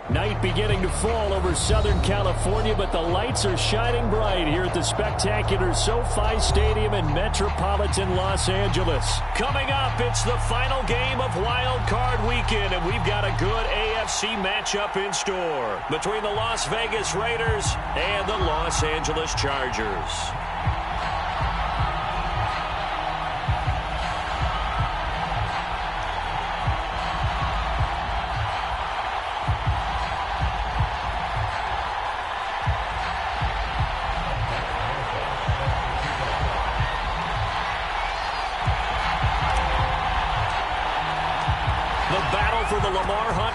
Night beginning to fall over Southern California, but the lights are shining bright here at the spectacular SoFi Stadium in metropolitan Los Angeles. Coming up, it's the final game of Wild Card Weekend, and we've got a good AFC matchup in store between the Las Vegas Raiders and the Los Angeles Chargers.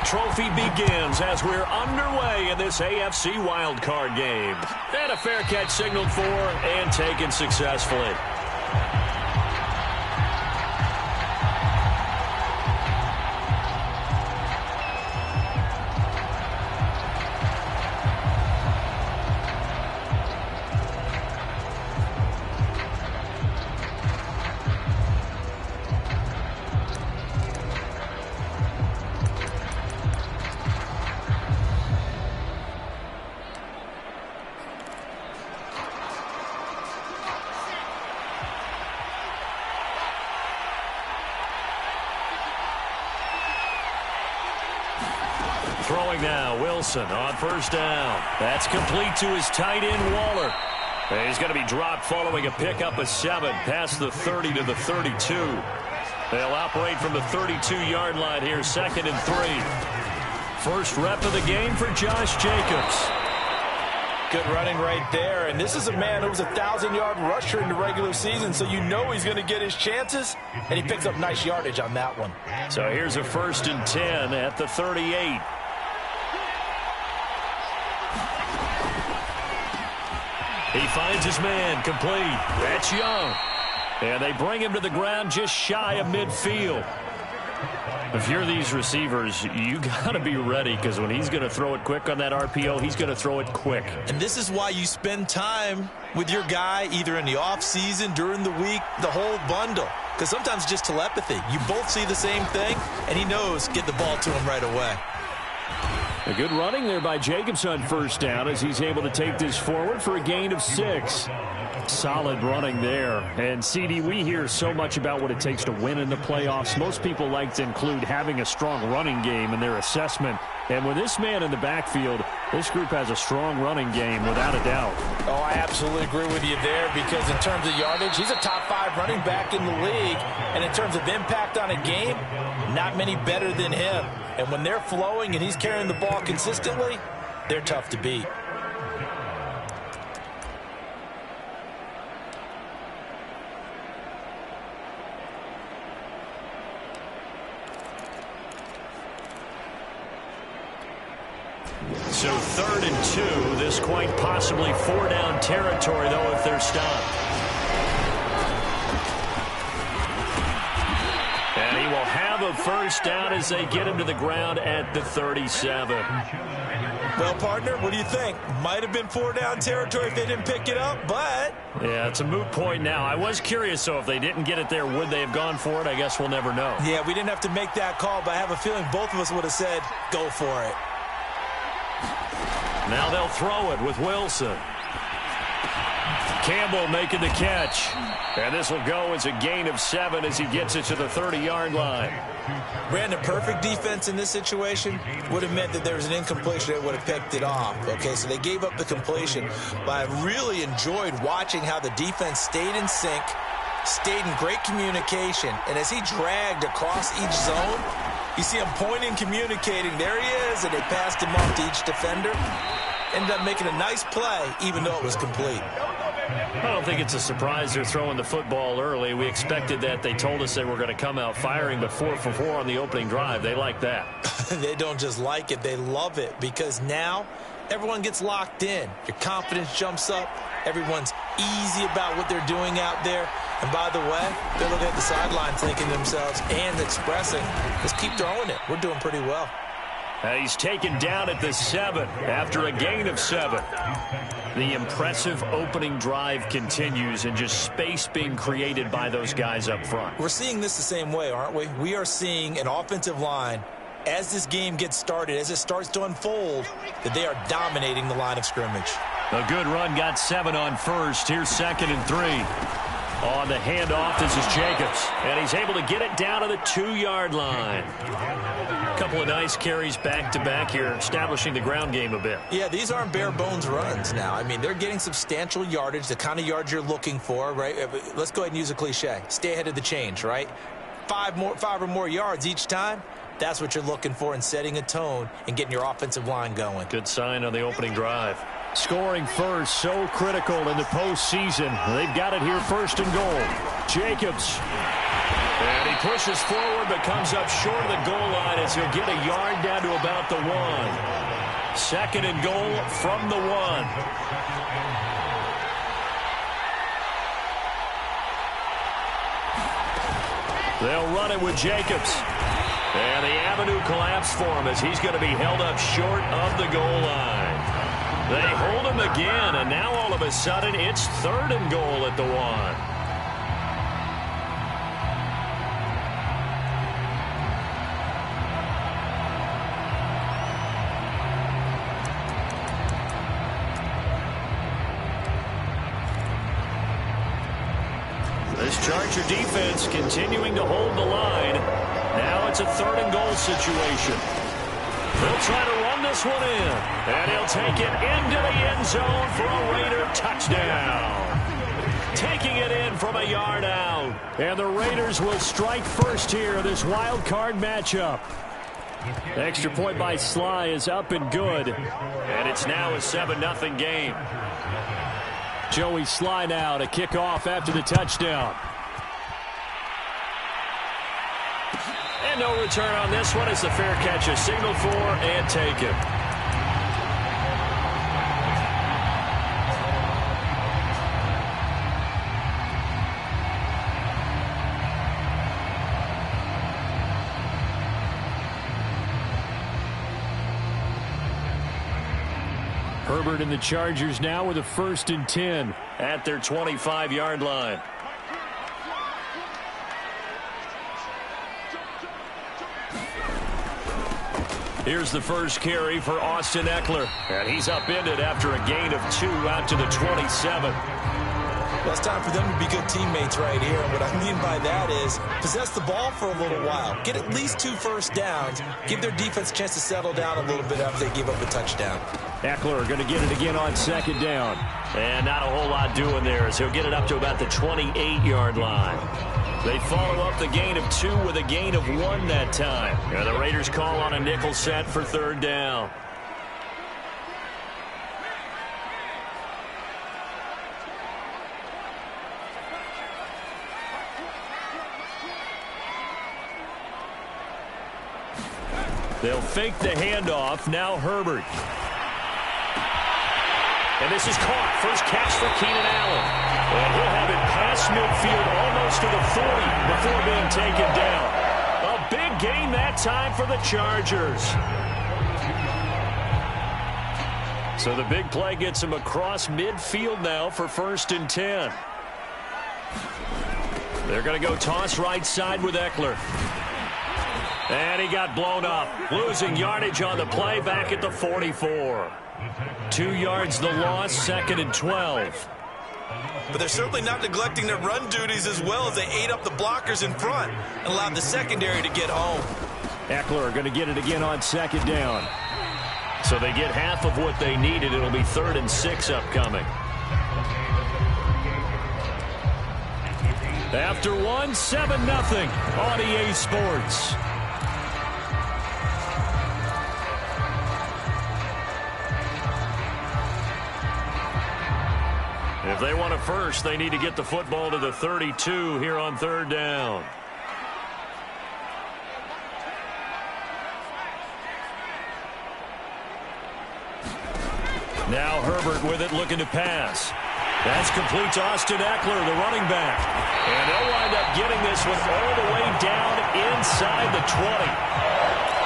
Trophy begins as we're underway in this AFC wildcard game. And a fair catch signaled for and taken successfully. Throwing now, Wilson on first down. That's complete to his tight end, Waller. And he's going to be dropped following a pickup of 7 past the 30 to the 32. They'll operate from the 32-yard line here, 2nd and 3. First rep of the game for Josh Jacobs. Good running right there. And this is a man who was a 1,000-yard rusher in the regular season, so you know he's going to get his chances, and he picks up nice yardage on that one. So here's a 1st and 10 at the 38. He finds his man, complete. That's Young. And they bring him to the ground just shy of midfield. If you're these receivers, you got to be ready, because when he's going to throw it quick on that RPO, he's going to throw it quick. And this is why you spend time with your guy either in the offseason, during the week, the whole bundle. Because sometimes it's just telepathy. You both see the same thing, and he knows get the ball to him right away. A good running there by Jacobs on first down as he's able to take this forward for a gain of 6. Solid running there. And, CD, we hear so much about what it takes to win in the playoffs. Most people like to include having a strong running game in their assessment. And with this man in the backfield, this group has a strong running game without a doubt. Oh, I absolutely agree with you there, because in terms of yardage, he's a top 5 running back in the league. And in terms of impact on a game, not many better than him. And when they're flowing and he's carrying the ball consistently, they're tough to beat. So 3rd and 2, this quite possibly 4-down territory, though, if they're stopped. And he will have a first down as they get him to the ground at the 37. Well, partner, what do you think? Might have been 4-down territory if they didn't pick it up, but... Yeah, it's a moot point now. I was curious, so if they didn't get it there, would they have gone for it? I guess we'll never know. Yeah, we didn't have to make that call, but I have a feeling both of us would have said, go for it. Now they'll throw it with Wilson. Campbell making the catch. And this will go as a gain of 7 as he gets it to the 30-yard line. Brandon, perfect defense in this situation would have meant that there was an incompletion that would have picked it off. Okay, so they gave up the completion. But I really enjoyed watching how the defense stayed in sync, stayed in great communication. And as he dragged across each zone, you see him pointing, communicating. There he is, and they passed him off to each defender. Ended up making a nice play, even though it was complete. I don't think it's a surprise they're throwing the football early. We expected that. They told us they were going to come out firing, but 4 for 4 on the opening drive. They like that. They don't just like it. They love it, because now everyone gets locked in. Your confidence jumps up. Everyone's easy about what they're doing out there. And by the way, they're looking at the sideline thinking to themselves and expressing, let's keep throwing it. We're doing pretty well. He's taken down at the 7 after a gain of 7. The impressive opening drive continues, and just space being created by those guys up front. We're seeing this the same way, aren't we? We are seeing an offensive line as this game gets started, as it starts to unfold, that they are dominating the line of scrimmage. A good run got 7 on first. Here's 2nd and 3. On the handoff, this is Jacobs. And he's able to get it down to the 2-yard line. A couple of nice carries back-to-back here, establishing the ground game a bit. Yeah, these aren't bare-bones runs now. I mean, they're getting substantial yardage, the kind of yards you're looking for, right? Let's go ahead and use a cliche. Stay ahead of the change, right? 5 or more yards each time. That's what you're looking for in setting a tone and getting your offensive line going. Good sign on the opening drive. Scoring first, so critical in the postseason. They've got it here, 1st and goal. Jacobs. And he pushes forward but comes up short of the goal line as he'll get a yard down to about the 1. 2nd and goal from the 1. They'll run it with Jacobs. And the avenue collapsed for him as he's going to be held up short of the goal line. They hold him again, and now all of a sudden it's 3rd and goal at the 1. This Charger defense continuing to hold the line. Now it's a 3rd and goal situation. They'll try to run this one in. And he'll take it into the end zone for a Raider touchdown. Taking it in from a yard out. And the Raiders will strike first here in this wild card matchup. Extra point by Sly is up and good. And it's now a 7-0 game. Joey Sly now to kick off after the touchdown. And no return on this one as the fair catch is signaled for and taken. Herbert and the Chargers now with a 1st and 10 at their 25-yard line. Here's the first carry for Austin Eckler. And he's upended after a gain of 2 out to the 27. Well, it's time for them to be good teammates right here. And what I mean by that is possess the ball for a little while. Get at least 2 first downs. Give their defense a chance to settle down a little bit after they give up a touchdown. Eckler going to get it again on 2nd down. And not a whole lot doing there as he'll get it up to about the 28-yard line. They follow up the gain of 2 with a gain of 1 that time. And the Raiders call on a nickel set for 3rd down. They'll fake the handoff. Now Herbert. And this is caught. First catch for Keenan Allen. And he'll have it past midfield almost to the 40 before being taken down. A big gain that time for the Chargers. So the big play gets him across midfield now for 1st and 10. They're going to go toss right side with Eckler. And he got blown up, losing yardage on the play back at the 44. 2 yards the loss, 2nd and 12. But they're certainly not neglecting their run duties as well as they ate up the blockers in front and allowed the secondary to get home. Eckler going to get it again on 2nd down. So they get half of what they needed. It'll be 3rd and 6 upcoming. After 1, 7-0 on EA Sports. If they want a first, they need to get the football to the 32 here on 3rd down. Now Herbert with it, looking to pass. That's complete to Austin Eckler, the running back. And they'll wind up getting this one all the way down inside the 20.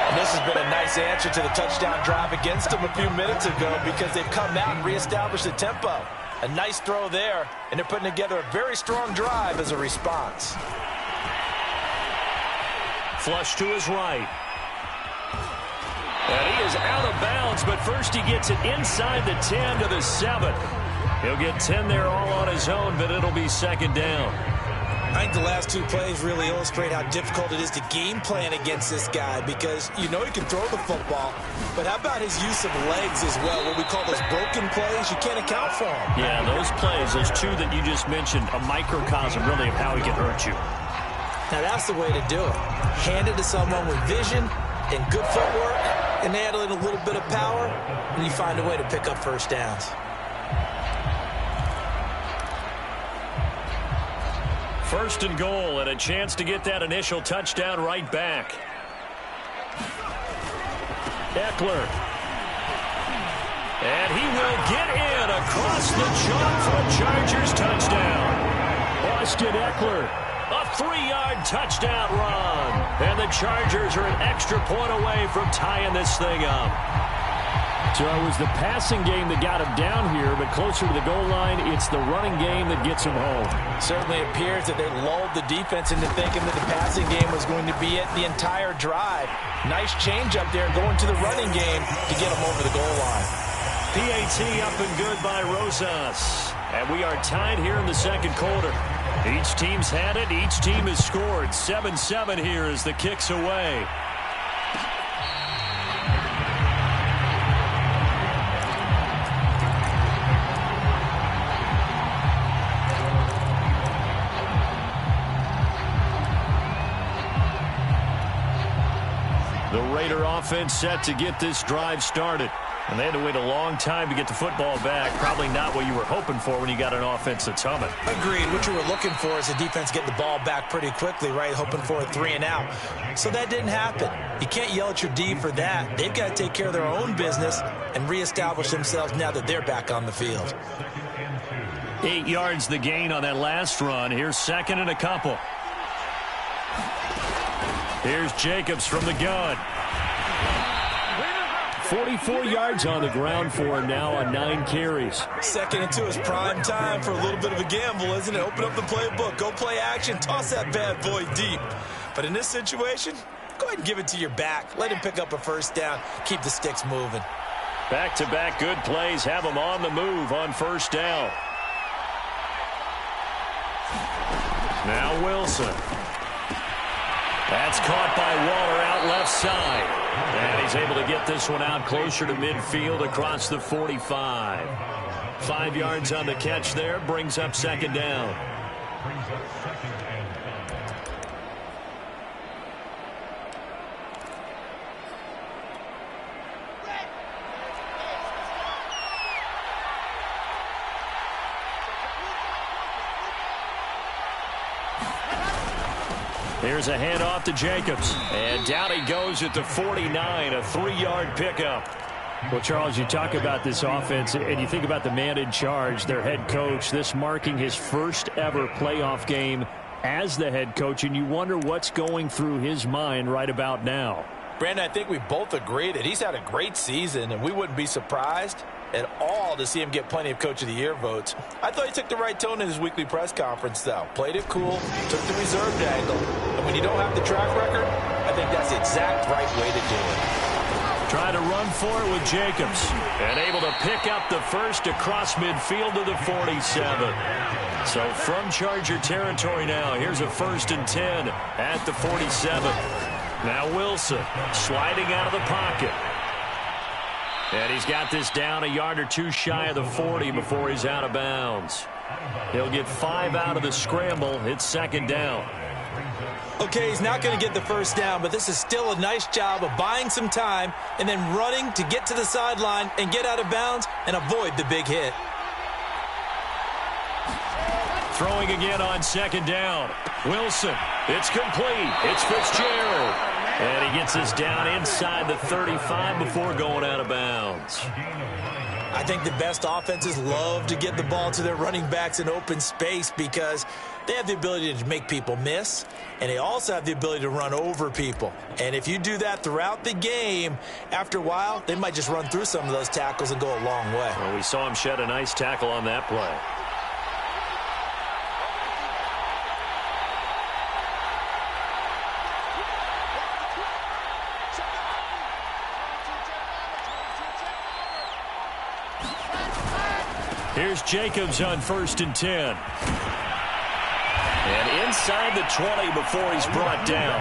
And this has been a nice answer to the touchdown drive against them a few minutes ago because they've come out and reestablished the tempo. A nice throw there, and they're putting together a very strong drive as a response. Flush to his right. And he is out of bounds, but first he gets it inside the 10 to the 7. He'll get 10 there all on his own, but it'll be second down. I think the last two plays really illustrate how difficult it is to game plan against this guy, because you know he can throw the football, but how about his use of legs as well, what we call those broken plays? You can't account for them. Yeah, those plays, those two that you just mentioned, a microcosm really of how he can hurt you. Now that's the way to do it. Hand it to someone with vision and good footwork, and add in a little bit of power, and you find a way to pick up first downs. First and goal, and a chance to get that initial touchdown right back. Eckler. And he will get in across the chalk for a Chargers touchdown. Austin Eckler, a 3-yard touchdown run. And the Chargers are an extra point away from tying this thing up. So it was the passing game that got him down here, but closer to the goal line, it's the running game that gets him home. Certainly appears that they lulled the defense into thinking that the passing game was going to be it the entire drive. Nice change up there going to the running game to get him over the goal line. PAT up and good by Rosas. And we are tied here in the second quarter. Each team's had it. Each team has scored. 7-7 here as the kick's away. The Raider offense set to get this drive started. And they had to wait a long time to get the football back. Probably not what you were hoping for when you got an offense that's humming. Agreed. What you were looking for is the defense getting the ball back pretty quickly, right? Hoping for a 3 and out. So that didn't happen. You can't yell at your D for that. They've got to take care of their own business and reestablish themselves now that they're back on the field. 8 yards the gain on that last run. Here's second and a couple. Here's Jacobs from the gun. 44 yards on the ground for him now on 9 carries. Second and 2 is prime time for a little bit of a gamble, isn't it? Open up the playbook, go play action, toss that bad boy deep. But in this situation, go ahead and give it to your back. Let him pick up a first down. Keep the sticks moving. Back-to-back good plays have him on the move on first down. Now Wilson. That's caught by Waller out left side. And he's able to get this one out closer to midfield across the 45. 5 yards on the catch there, brings up second down. Here's a handoff to Jacobs. And down he goes at the 49, a 3-yard pickup. Well, Charles, you talk about this offense, and you think about the man in charge, their head coach, this marking his first ever playoff game as the head coach, and you wonder what's going through his mind right about now. Brandon, I think we both agree that he's had a great season, and we wouldn't be surprised at all to see him get plenty of Coach of the Year votes. I thought he took the right tone in his weekly press conference, though. Played it cool, took the reserved angle, and when you don't have the track record, I think that's the exact right way to do it. Trying to run for it with Jacobs, and able to pick up the first across midfield to the 47. So from Charger territory now, here's a 1st and 10 at the 47. Now Wilson sliding out of the pocket. And he's got this down a yard or two shy of the 40 before he's out of bounds. He'll get 5 out of the scramble. It's second down. Okay, he's not going to get the first down, but this is still a nice job of buying some time and then running to get to the sideline and get out of bounds and avoid the big hit. Throwing again on second down. Wilson, it's complete. It's Fitzgerald. And he gets this down inside the 35 before going out of bounds. I think the best offenses love to get the ball to their running backs in open space because they have the ability to make people miss, and they also have the ability to run over people. And if you do that throughout the game, after a while, they might just run through some of those tackles and go a long way. Well, we saw him shed a nice tackle on that play. Here's Jacobs on 1st and 10. And inside the 20 before he's brought down.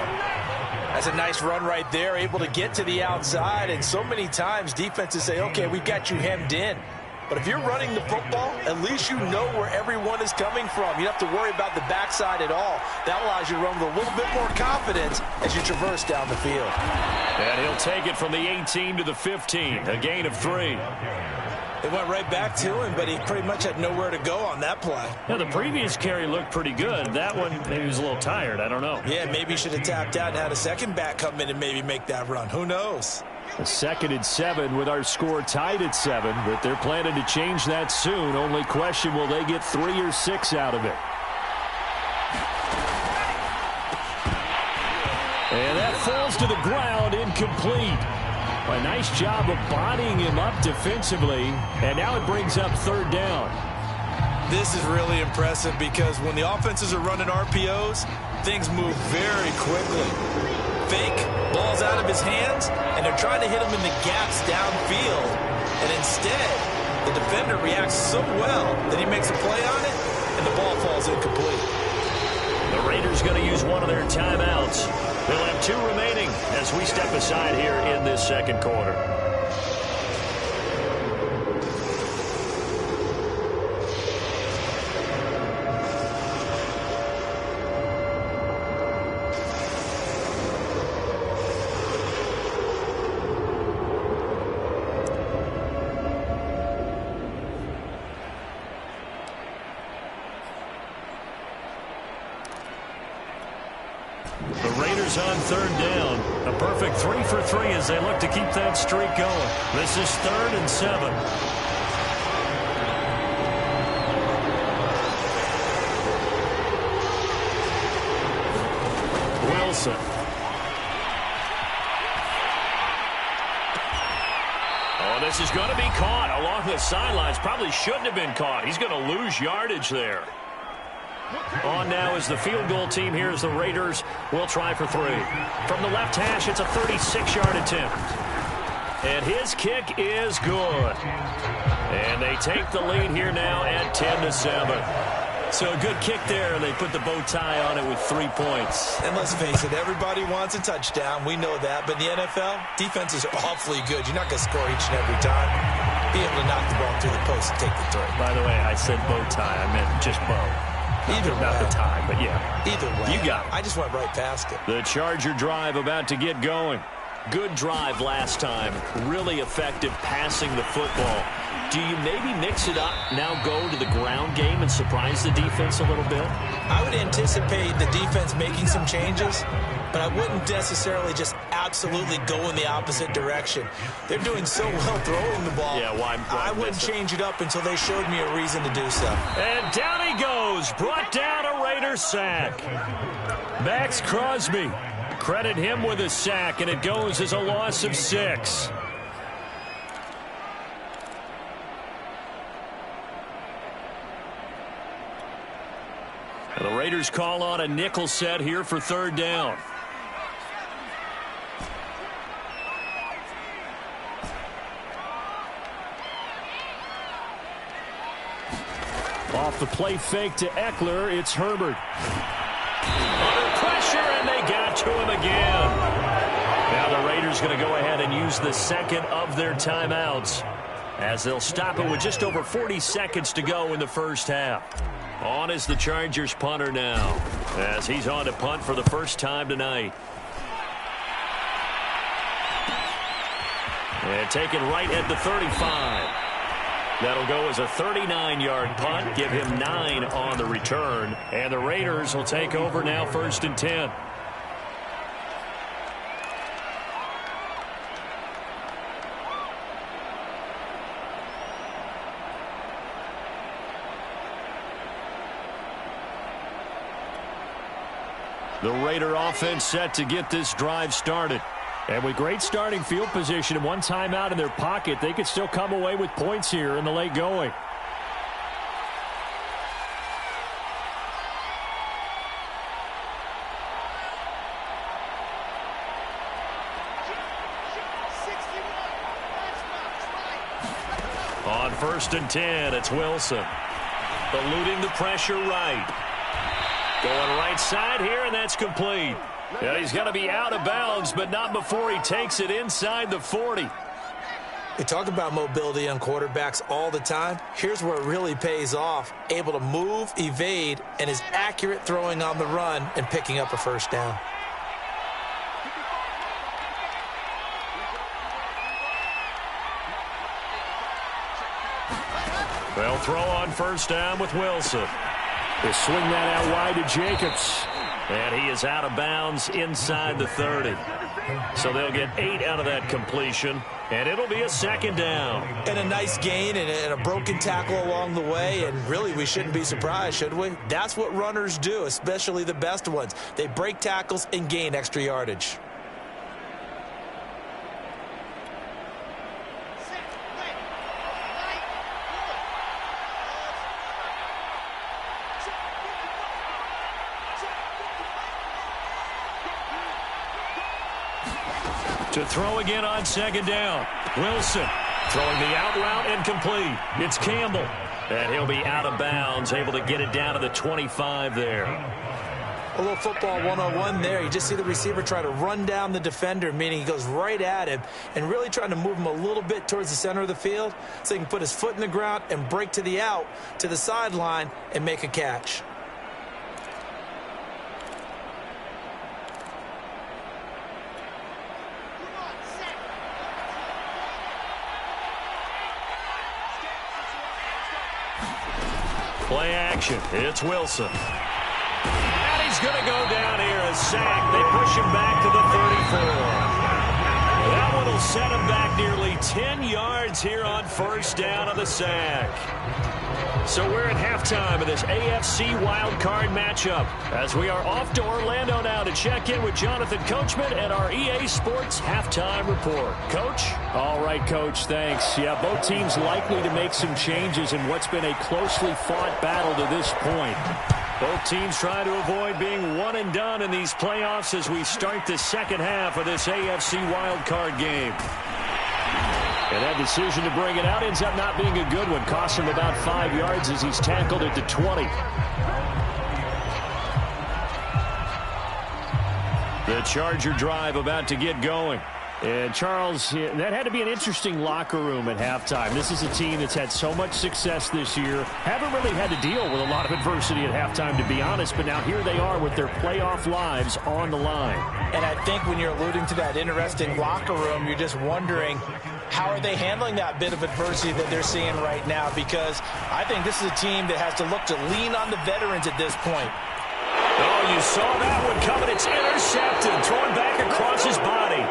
That's a nice run right there, able to get to the outside. And so many times defenses say, okay, we've got you hemmed in. But if you're running the football, at least you know where everyone is coming from. You don't have to worry about the backside at all. That allows you to run with a little bit more confidence as you traverse down the field. And he'll take it from the 18 to the 15, a gain of 3. It went right back to him, but he pretty much had nowhere to go on that play. Now, the previous carry looked pretty good. That one, maybe he was a little tired. I don't know. Yeah, maybe he should have tapped out and had a second back come in and maybe make that run. Who knows? A 2nd and 7 with our score tied at 7, but they're planning to change that soon. Only question, will they get 3 or 6 out of it? And that falls to the ground, incomplete. A nice job of bodying him up defensively, and now it brings up 3rd down. This is really impressive because when the offenses are running RPOs, things move very quickly. Fake, ball's out of his hands, and they're trying to hit him in the gaps downfield. And instead, the defender reacts so well that he makes a play on it, and the ball falls incomplete. The Raiders going to use one of their timeouts. They'll have 2 remaining as we step aside here in this 2nd quarter. The Raiders on 3rd down. A perfect 3 for 3 as they look to keep that streak going. This is 3rd and 7. Wilson. Oh, this is going to be caught along the sidelines. Probably shouldn't have been caught. He's going to lose yardage there. On now is the field goal team. Here's the Raiders. We'll try for 3. From the left hash, it's a 36-yard attempt. And his kick is good. And they take the lead here now at 10-7. So a good kick there. They put the bow tie on it with 3 points. And let's face it, everybody wants a touchdown. We know that. But in the NFL, defenses are awfully good. You're not going to score each and every time. Be able to knock the ball through the post and take the 3. By the way, I said bow tie. I meant just bow. Either about way. the time, but yeah. Either way. You got it. I just went right past it. The Charger drive about to get going. Good drive last time. Really effective passing the football. Do you maybe mix it up, now go to the ground game and surprise the defense a little bit? I would anticipate the defense making some changes, but I wouldn't necessarily just absolutely go in the opposite direction. They're doing so well throwing the ball. Yeah, why I wouldn't change it up until they showed me a reason to do so. And down he goes. Brought down a Raider sack. Max Crosby. Credit him with a sack, and it goes as a loss of 6. The Raiders call on a nickel set here for 3rd down. Off the play fake to Eckler, it's Herbert. Under pressure, and they got to him again. Now the Raiders going to go ahead and use the 2nd of their timeouts as they'll stop it with just over 40 seconds to go in the first half. On is the Chargers punter now, as he's on to punt for the first time tonight. And taken right at the 35. That'll go as a 39-yard punt, give him 9 on the return. And the Raiders will take over now 1st and 10. The Raider offense set to get this drive started. And with great starting field position and one timeout in their pocket, they could still come away with points here in the late going. On 1st and 10. It's Wilson. Eluding the pressure right. Going right side here, and that's complete. Yeah, he's going to be out of bounds, but not before he takes it inside the 40. We talk about mobility on quarterbacks all the time. Here's where it really pays off. Able to move, evade, and is accurate throwing on the run and picking up a first down. They'll throw on 1st down with Wilson. They swing that out wide to Jacobs. And he is out of bounds inside the 30. So they'll get 8 out of that completion. And it'll be a 2nd down. And a nice gain and a broken tackle along the way. And really, we shouldn't be surprised, should we? That's what runners do, especially the best ones. They break tackles and gain extra yardage. To throw again on 2nd down. Wilson throwing the out route and complete. It's Campbell. And he'll be out of bounds, able to get it down to the 25 there. A little football 101 there. You just see the receiver try to run down the defender, meaning he goes right at him and really trying to move him a little bit towards the center of the field so he can put his foot in the ground and break to the out, to the sideline, and make a catch. Play action. It's Wilson. And he's going to go down here. A sack. They push him back to the 34. That one will set him back nearly 10 yards here on 1st down of the sack. So we're at halftime of this AFC wildcard matchup as we are off to Orlando now to check in with Jonathan Coachman and our EA Sports halftime report. Coach? All right, Coach, thanks. Yeah, both teams likely to make some changes in what's been a closely fought battle to this point. Both teams trying to avoid being one and done in these playoffs as we start the second half of this AFC wildcard game. And that decision to bring it out ends up not being a good one. Costs him about 5 yards as he's tackled at the 20. The Charger drive about to get going. And Charles, that had to be an interesting locker room at halftime. This is a team that's had so much success this year. Haven't really had to deal with a lot of adversity at halftime, to be honest. But now here they are with their playoff lives on the line. And I think when you're alluding to that interesting locker room, you're just wondering, how are they handling that bit of adversity that they're seeing right now? Because I think this is a team that has to look to lean on the veterans at this point. Oh, you saw that one coming. It's intercepted, thrown back across his body.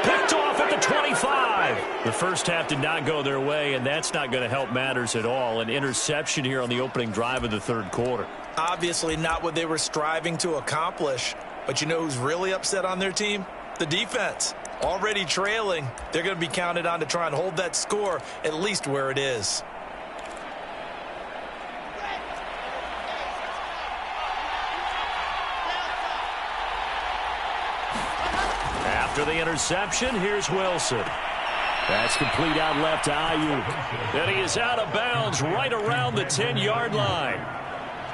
Picked off at the 25. The first half did not go their way, and that's not going to help matters at all. An interception here on the opening drive of the 3rd quarter. Obviously not what they were striving to accomplish. But you know who's really upset on their team? The defense. Already trailing. They're going to be counted on to try and hold that score at least where it is. After the interception, here's Wilson. That's complete out left to Ayuk. And he is out of bounds right around the 10-yard line.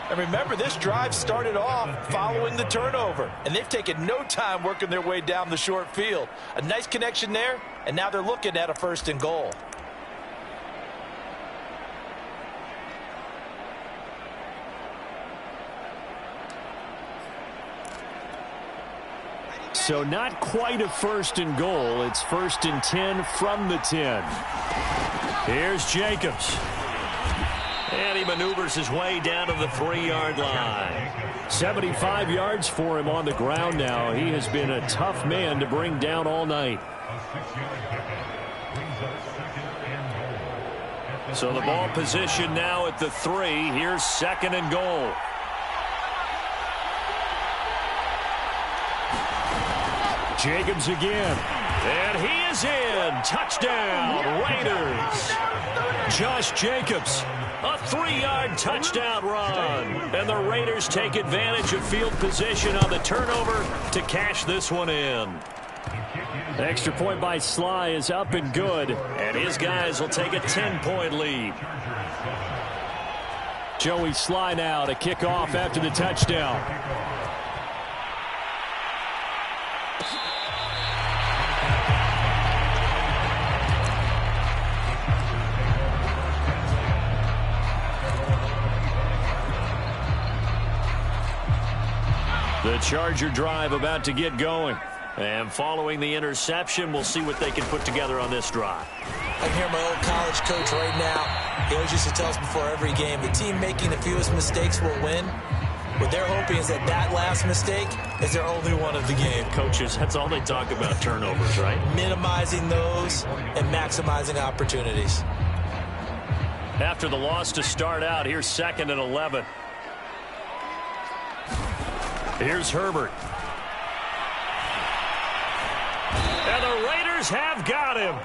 And remember, this drive started off following the turnover, and they've taken no time working their way down the short field. A nice connection there, and now they're looking at a 1st and goal. So not quite a 1st and goal. It's 1st and 10 from the 10. Here's Jacobs. And he maneuvers his way down to the 3-yard line. 75 yards for him on the ground now. He has been a tough man to bring down all night. So the ball position now at the 3. Here's 2nd and goal. Jacobs again. And he is in. Touchdown, Raiders. Josh Jacobs, a 3-yard touchdown run. And the Raiders take advantage of field position on the turnover to cash this one in. Extra point by Sly is up and good, and his guys will take a 10-point lead. Joey Sly now to kick off after the touchdown. The Charger drive about to get going. And following the interception, we'll see what they can put together on this drive. I can hear my old college coach right now. He always used to tell us before every game, the team making the fewest mistakes will win. What they're hoping is that that last mistake is their only one of the game. Coaches, that's all they talk about, turnovers, right? Minimizing those and maximizing opportunities. After the loss to start out, here's 2nd and 11. Here's Herbert. And the Raiders have got him.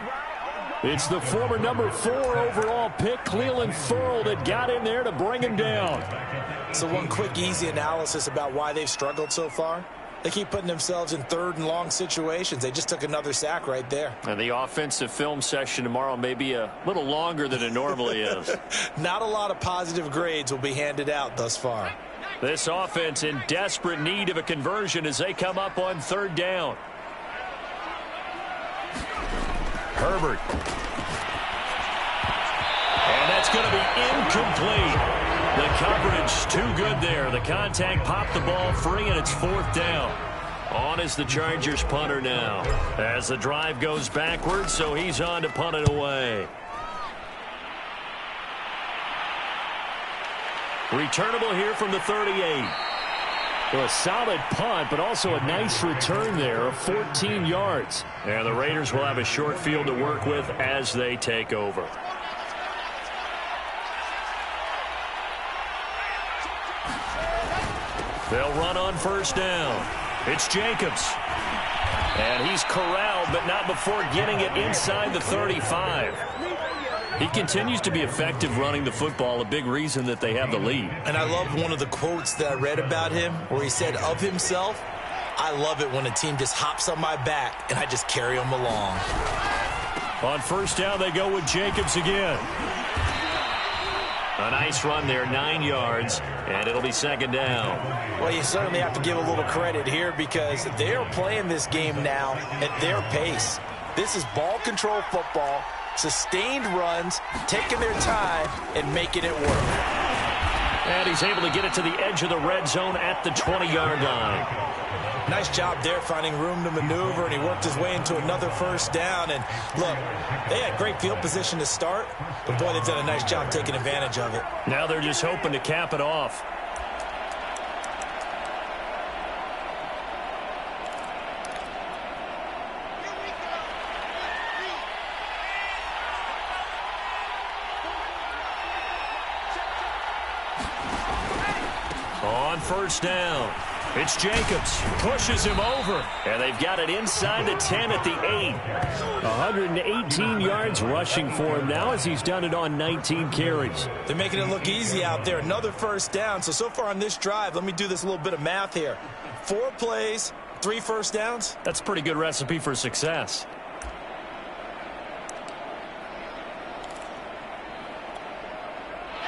It's the former number 4 overall pick, Cleveland Ferrell, that got in there to bring him down. So one quick, easy analysis about why they've struggled so far. They keep putting themselves in 3rd and long situations. They just took another sack right there. And the offensive film session tomorrow may be a little longer than it normally is. Not a lot of positive grades will be handed out thus far. This offense in desperate need of a conversion as they come up on 3rd down. Herbert. And that's going to be incomplete. The coverage too good there. The contact popped the ball free, and it's 4th down. On is the Chargers punter now. As the drive goes backwards, so he's on to punt it away. Returnable here from the 38. Well, a solid punt, but also a nice return there of 14 yards. And the Raiders will have a short field to work with as they take over. They'll run on 1st down. It's Jacobs. And he's corralled, but not before getting it inside the 35. He continues to be effective running the football, a big reason that they have the lead. And I love one of the quotes that I read about him where he said of himself, I love it when a team just hops on my back and I just carry them along. On 1st down, they go with Jacobs again. A nice run there, 9 yards, and it'll be 2nd down. Well, you certainly have to give a little credit here because they're playing this game now at their pace. This is ball control football. Sustained runs, taking their time, and making it work. And he's able to get it to the edge of the red zone at the 20-yard line. Nice job there finding room to maneuver, and he worked his way into another 1st down. And look, they had great field position to start, but boy, they've done a nice job taking advantage of it. Now they're just hoping to cap it off. On 1st down, it's Jacobs. Pushes him over. And they've got it inside the 10 at the 8. 118 yards rushing for him now as he's done it on 19 carries. They're making it look easy out there. Another 1st down. So far on this drive, let me do this little bit of math here. 4 plays, 3 1st downs. That's a pretty good recipe for success.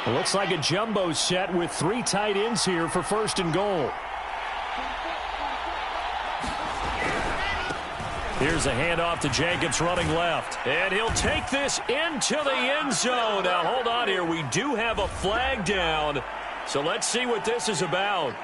It looks like a jumbo set with 3 tight ends here for 1st and goal. Here's a handoff to Jacobs running left. And he'll take this into the end zone. Now, hold on here. We do have a flag down. So let's see what this is about.